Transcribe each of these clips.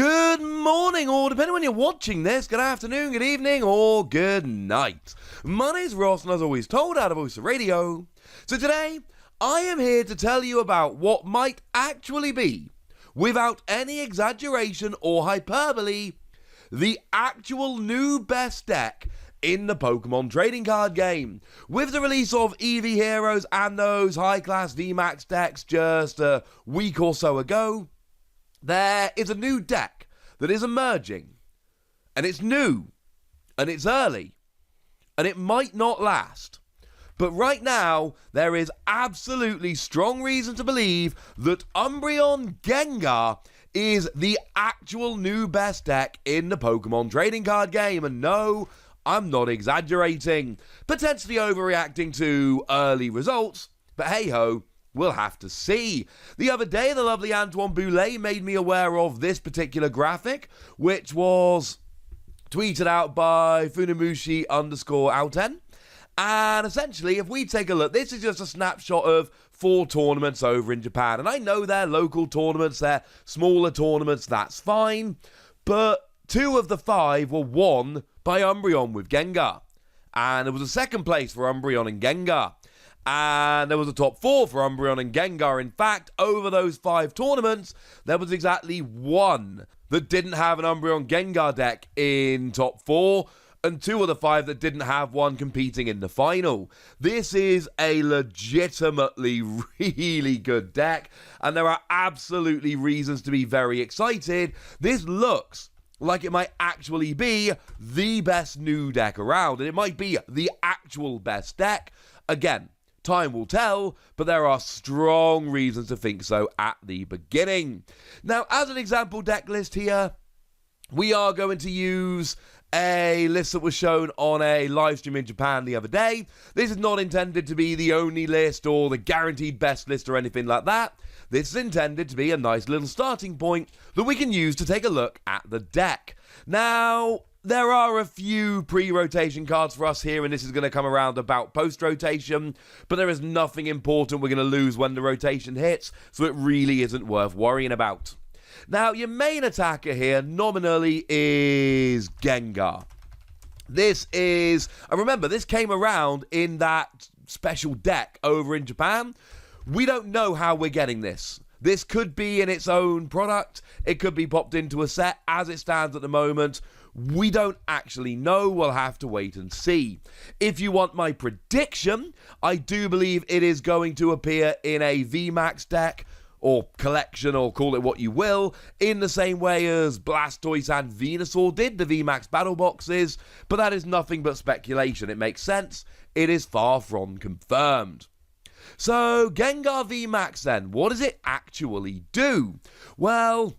Good morning, or depending when you're watching this, good afternoon, good evening, or good night. My name's Ross, and as always told out of Oyster Radio. So today, I am here to tell you about what might actually be, without any exaggeration or hyperbole, the actual new best deck in the Pokemon trading card game. With the release of EV Heroes and those high-class VMAX decks just a week or so ago, there is a new deck that is emerging, and it's new, and it's early, and it might not last. But right now, there is absolutely strong reason to believe that Umbreon Gengar is the actual new best deck in the Pokemon trading card game. And no, I'm not exaggerating, potentially overreacting to early results, but hey-ho, we'll have to see. The other day, the lovely Antoine Boulet made me aware of this particular graphic, which was tweeted out by Funamushi_Outen. And essentially, if we take a look, this is just a snapshot of 4 tournaments over in Japan. And I know they're local tournaments, they're smaller tournaments, that's fine. But 2 of the 5 were won by Umbreon with Gengar. And there was a second place for Umbreon and Gengar. And there was a top 4 for Umbreon and Gengar. In fact, over those 5 tournaments, there was exactly 1 that didn't have an Umbreon Gengar deck in top 4, and 2 of the 5 that didn't have one competing in the final. This is a legitimately really good deck, and there are absolutely reasons to be very excited. This looks like it might actually be the best new deck around, and it might be the actual best deck. Again, time will tell, but there are strong reasons to think so at the beginning. Now, as an example deck list here, we are going to use a list that was shown on a live stream in Japan the other day. This is not intended to be the only list or the guaranteed best list or anything like that. This is intended to be a nice little starting point that we can use to take a look at the deck. Now, there are a few pre-rotation cards for us here, and this is going to come around about post-rotation, but there is nothing important we're going to lose when the rotation hits, so it really isn't worth worrying about. Now, your main attacker here, nominally, is Gengar. This is, and remember, this came around in that special deck over in Japan. We don't know how we're getting this. This could be in its own product. It could be popped into a set. As it stands at the moment, we don't actually know. We'll have to wait and see. If you want my prediction, I do believe it is going to appear in a VMAX deck, or collection, or call it what you will, in the same way as Blastoise and Venusaur did, the VMAX battle boxes, but that is nothing but speculation. It makes sense. It is far from confirmed. So, Gengar VMAX then, what does it actually do? Well,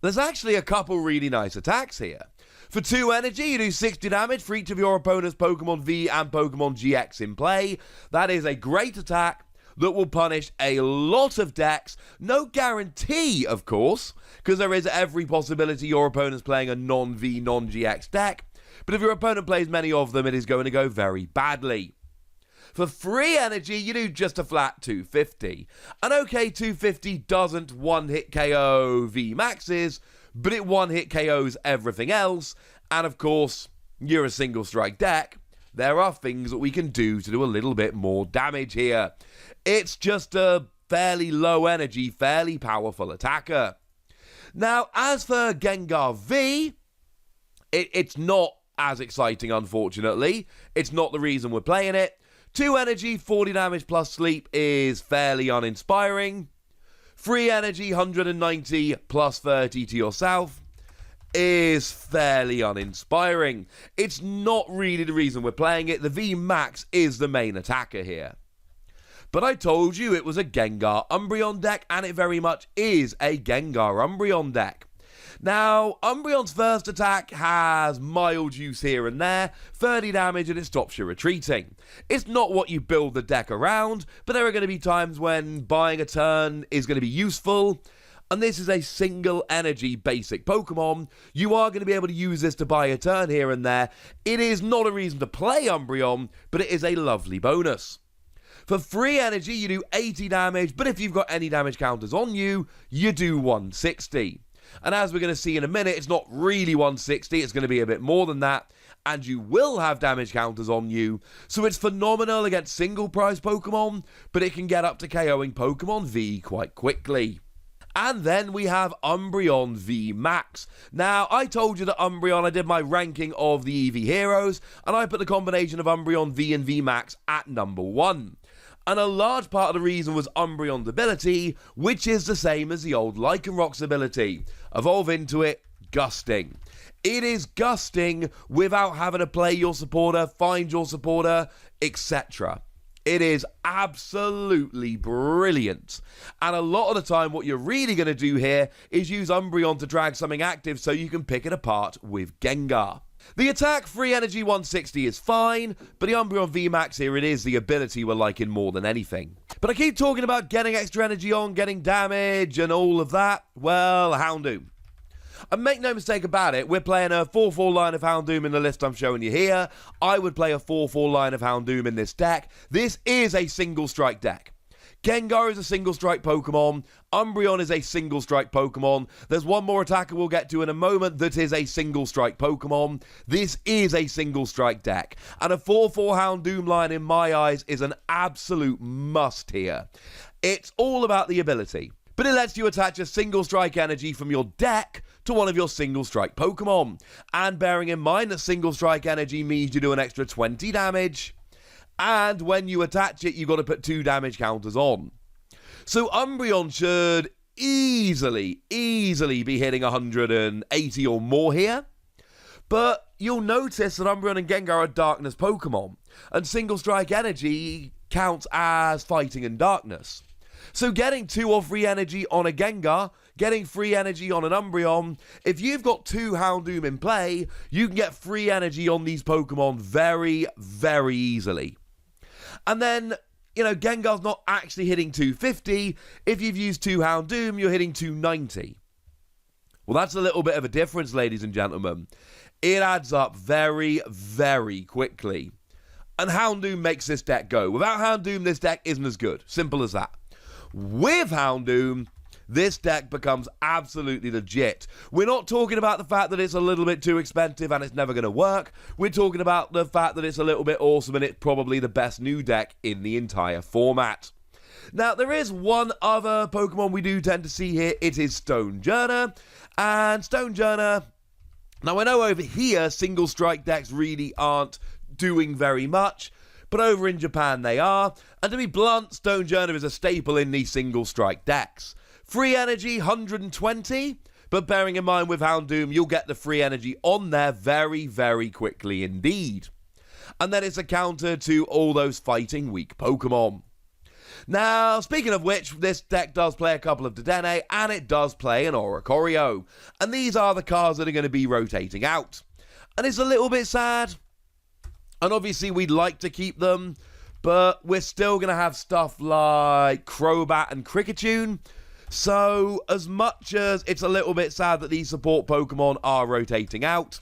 there's actually a couple really nice attacks here. For 2 energy, you do 60 damage for each of your opponent's Pokemon V and Pokemon GX in play. That is a great attack that will punish a lot of decks. No guarantee, of course, because there is every possibility your opponent's playing a non-V, non-GX deck. But if your opponent plays many of them, it is going to go very badly. For 3 energy, you do just a flat 250. An okay 250 doesn't one-hit KO VMAXs, but it one-hit KOs everything else. And of course, you're a single-strike deck. There are things that we can do to do a little bit more damage here. It's just a fairly low energy, fairly powerful attacker. Now, as for Gengar V, it's not as exciting, unfortunately. It's not the reason we're playing it. 2 energy, 40 damage plus sleep is fairly uninspiring. 3 energy, 190 plus 30 to yourself is fairly uninspiring. It's not really the reason we're playing it. The VMAX is the main attacker here. But I told you it was a Gengar Umbreon deck, and it very much is a Gengar Umbreon deck. Now, Umbreon's first attack has mild use here and there, 30 damage, and it stops you retreating. It's not what you build the deck around, but there are going to be times when buying a turn is going to be useful. And this is a single energy basic Pokemon. You are going to be able to use this to buy a turn here and there. It is not a reason to play Umbreon, but it is a lovely bonus. For 3 energy, you do 80 damage, but if you've got any damage counters on you, you do 160. And as we're going to see in a minute, it's not really 160, it's going to be a bit more than that. And you will have damage counters on you. So it's phenomenal against single prize Pokemon, but it can get up to KOing Pokemon V quite quickly. And then we have Umbreon VMAX. Now, I told you that Umbreon, I did my ranking of the EV heroes, and I put the combination of Umbreon V and VMAX at number 1. And a large part of the reason was Umbreon's ability, which is the same as the old Lycanroc's ability. Evolve into it, gusting. It is gusting without having to play your supporter, find your supporter, etc. It is absolutely brilliant. And a lot of the time what you're really going to do here is use Umbreon to drag something active so you can pick it apart with Gengar. The attack free energy 160 is fine, but the Umbreon VMAX here, it is the ability we're liking more than anything. But I keep talking about getting extra energy on, getting damage and all of that. Well, Houndoom. And make no mistake about it, we're playing a 4-4 line of Houndoom in the list I'm showing you here. I would play a 4-4 line of Houndoom in this deck. This is a single strike deck. Gengar is a single strike Pokemon. Umbreon is a single strike Pokemon. There's one more attacker we'll get to in a moment that is a single strike Pokemon. This is a single strike deck. And a 4-4 Houndoom line in my eyes is an absolute must here. It's all about the ability. But it lets you attach a single strike energy from your deck to one of your single strike Pokemon. And bearing in mind that single strike energy means you do an extra 20 damage. And when you attach it, you've got to put 2 damage counters on. So Umbreon should easily be hitting 180 or more here. But you'll notice that Umbreon and Gengar are darkness Pokemon. And single strike energy counts as fighting and darkness. So getting 2 or free energy on a Gengar, getting free energy on an Umbreon, if you've got 2 Houndoom in play, you can get free energy on these Pokemon very, very easily. And then, you know, Gengar's not actually hitting 250. If you've used 2 Houndoom, you're hitting 290. Well, that's a little bit of a difference, ladies and gentlemen. It adds up very, very quickly. And Houndoom makes this deck go. Without Houndoom, this deck isn't as good. Simple as that. With Houndoom, this deck becomes absolutely legit. We're not talking about the fact that it's a little bit too expensive and it's never going to work. We're talking about the fact that it's a little bit awesome and it's probably the best new deck in the entire format. Now, there is one other Pokemon we do tend to see here. It is Stonjourner. And Stonjourner, now I know over here, single strike decks really aren't doing very much. But over in Japan they are, and to be blunt, Stonjourner is a staple in these single strike decks. Free energy, 120, but bearing in mind with Houndoom, you'll get the free energy on there very, very quickly indeed. And then it's a counter to all those fighting weak Pokemon. Now, speaking of which, this deck does play a couple of Dedenne, and it does play an Oricorio. And these are the cards that are going to be rotating out. And it's a little bit sad. And obviously we'd like to keep them, but we're still going to have stuff like Crobat and Kricketune. So as much as it's a little bit sad that these support Pokemon are rotating out,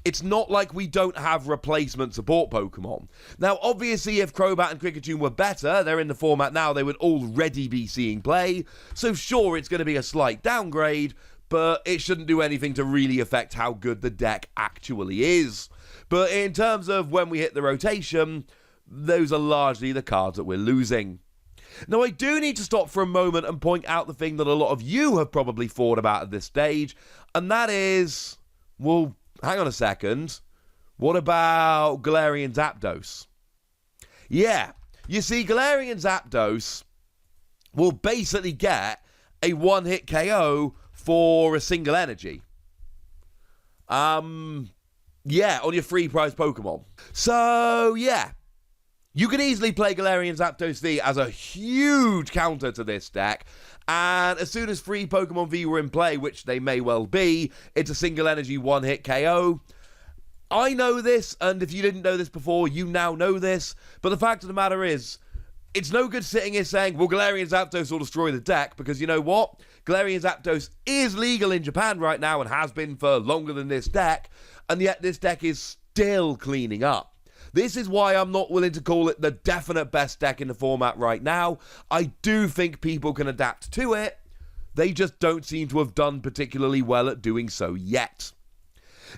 it's not like we don't have replacement support Pokemon. Now obviously if Crobat and Kricketune were better, they're in the format now, they would already be seeing play. So sure, it's going to be a slight downgrade, but it shouldn't do anything to really affect how good the deck actually is. But in terms of when we hit the rotation, those are largely the cards that we're losing. Now, I do need to stop for a moment and point out the thing that a lot of you have probably thought about at this stage, and that is, well, hang on a second, what about Galarian Zapdos? Yeah, you see, Galarian Zapdos will basically get a one-hit KO for a single energy. Yeah, on your free prize Pokemon. So, yeah. You could easily play Galarian Zapdos V as a huge counter to this deck. And as soon as free Pokemon V were in play, which they may well be, it's a single energy one-hit KO. I know this, and if you didn't know this before, you now know this. But the fact of the matter is, it's no good sitting here saying, well, Galarian Zapdos will destroy the deck, because you know what? Galarian Zapdos is legal in Japan right now and has been for longer than this deck. And yet this deck is still cleaning up. This is why I'm not willing to call it the definite best deck in the format right now. I do think people can adapt to it, They just don't seem to have done particularly well at doing so yet.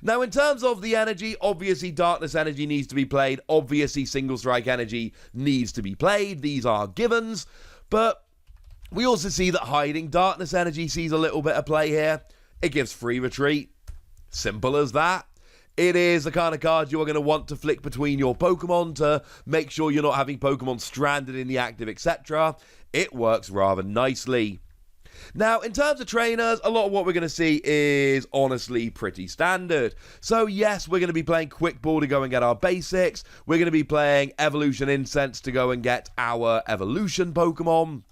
Now, in terms of the energy, obviously Darkness Energy needs to be played. Obviously Single Strike Energy needs to be played. These are givens. But we also see that Hiding Darkness Energy sees a little bit of play here. It gives free retreat. Simple as that. It is the kind of card you are going to want to flick between your Pokemon to make sure you're not having Pokemon stranded in the active, etc. It works rather nicely. Now, in terms of trainers, a lot of what we're going to see is honestly pretty standard. So yes, we're going to be playing Quick Ball to go and get our basics. We're going to be playing Evolution Incense to go and get our evolution Pokemon.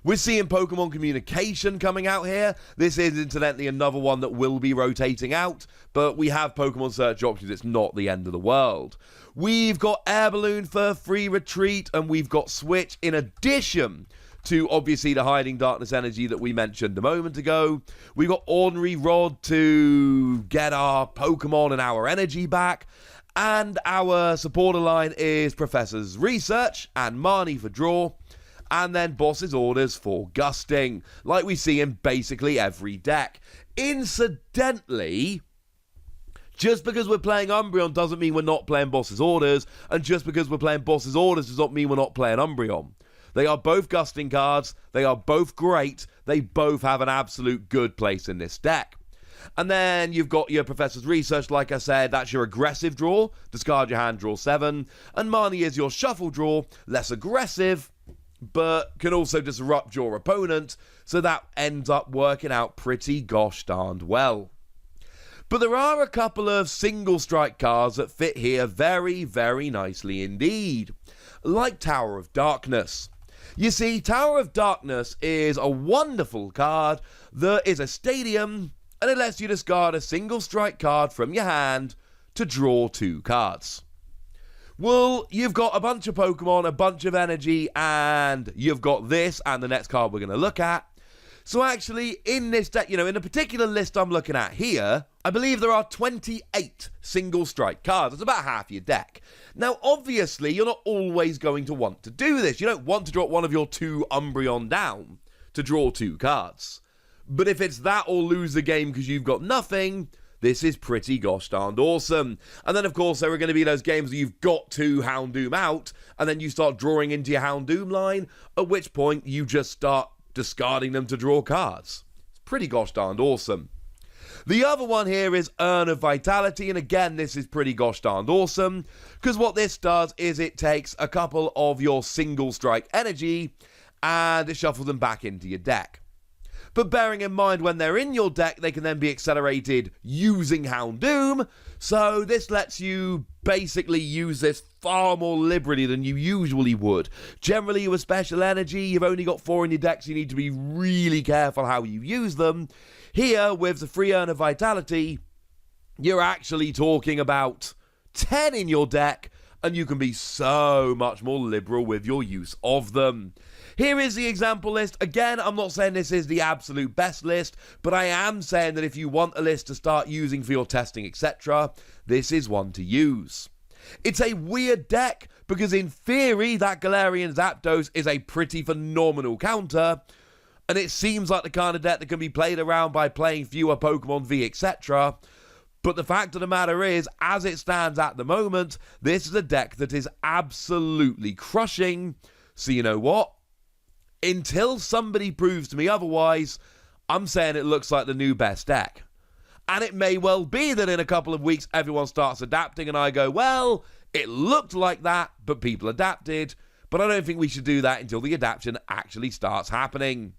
We're seeing Pokemon Communication coming out here. This is incidentally another one that will be rotating out, but we have Pokemon Search options. It's not the end of the world. We've got Air Balloon for free retreat, and we've got Switch in addition to obviously the Hiding Darkness Energy that we mentioned a moment ago. We've got Ordinary Rod to get our Pokemon and our energy back. And our supporter line is Professor's Research and Marnie for draw. And then Boss's Orders for gusting, like we see in basically every deck. Incidentally, just because we're playing Umbreon doesn't mean we're not playing Boss's Orders, and just because we're playing Boss's Orders does not mean we're not playing Umbreon. They are both gusting cards, they are both great, they both have an absolute good place in this deck. And then you've got your Professor's Research, like I said, that's your aggressive draw, discard your hand, draw 7, and Marnie is your shuffle draw, less aggressive, but can also disrupt your opponent, so that ends up working out pretty gosh darned well. But there are a couple of single strike cards that fit here very, very nicely indeed, like Tower of Darkness. You see, Tower of Darkness is a wonderful card that is a stadium, and it lets you discard a single strike card from your hand to draw 2 cards. Well, you've got a bunch of Pokemon, a bunch of energy, and you've got this and the next card we're going to look at. So actually, in this deck, in the particular list I'm looking at here, I believe there are 28 single strike cards. That's about half your deck. Now, obviously, you're not always going to want to do this. You don't want to drop one of your 2 Umbreon down to draw 2 cards. But if it's that or lose the game because you've got nothing, this is pretty gosh darned awesome. And then, of course, there are going to be those games where you've got 2 Houndoom out, and then you start drawing into your Houndoom line, at which point you just start discarding them to draw cards. It's pretty gosh darned awesome. The other one here is Urn of Vitality, and again, this is pretty gosh darned awesome, because what this does is it takes a couple of your single strike energy, and it shuffles them back into your deck. But bearing in mind when they're in your deck, they can then be accelerated using Houndoom, so this lets you basically use this far more liberally than you usually would. Generally, with special energy, you've only got 4 in your deck, so you need to be really careful how you use them. Here, with the free Urn of Vitality, you're actually talking about 10 in your deck, and you can be so much more liberal with your use of them. Here is the example list. Again, I'm not saying this is the absolute best list, but I am saying that if you want a list to start using for your testing, etc., this is one to use. It's a weird deck, because in theory, that Galarian Zapdos is a pretty phenomenal counter, and it seems like the kind of deck that can be played around by playing fewer Pokemon V, etc., but the fact of the matter is, as it stands at the moment, this is a deck that is absolutely crushing. So you know what? Until somebody proves to me otherwise, I'm saying it looks like the new best deck. And it may well be that in a couple of weeks everyone starts adapting and I go, well, it looked like that, but people adapted. But I don't think we should do that until the adaptation actually starts happening.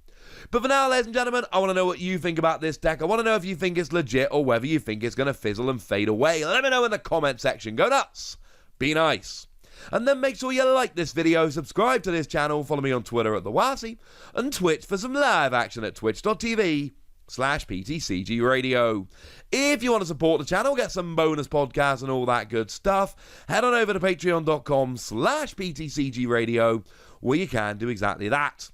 But for now, ladies and gentlemen, I want to know what you think about this deck. I want to know if you think it's legit or whether you think it's going to fizzle and fade away. Let me know in the comment section. Go nuts. Be nice. And then make sure you like this video, subscribe to this channel, follow me on Twitter at TheWasi, and Twitch for some live action at twitch.tv/PTCG Radio. If you want to support the channel, get some bonus podcasts and all that good stuff, head on over to patreon.com/PTCG Radio, where you can do exactly that.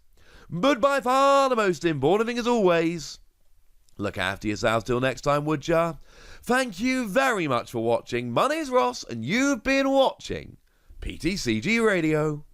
But by far the most important thing as always, look after yourselves till next time, would ya? Thank you very much for watching. My name's Ross, and you've been watching PTCG Radio.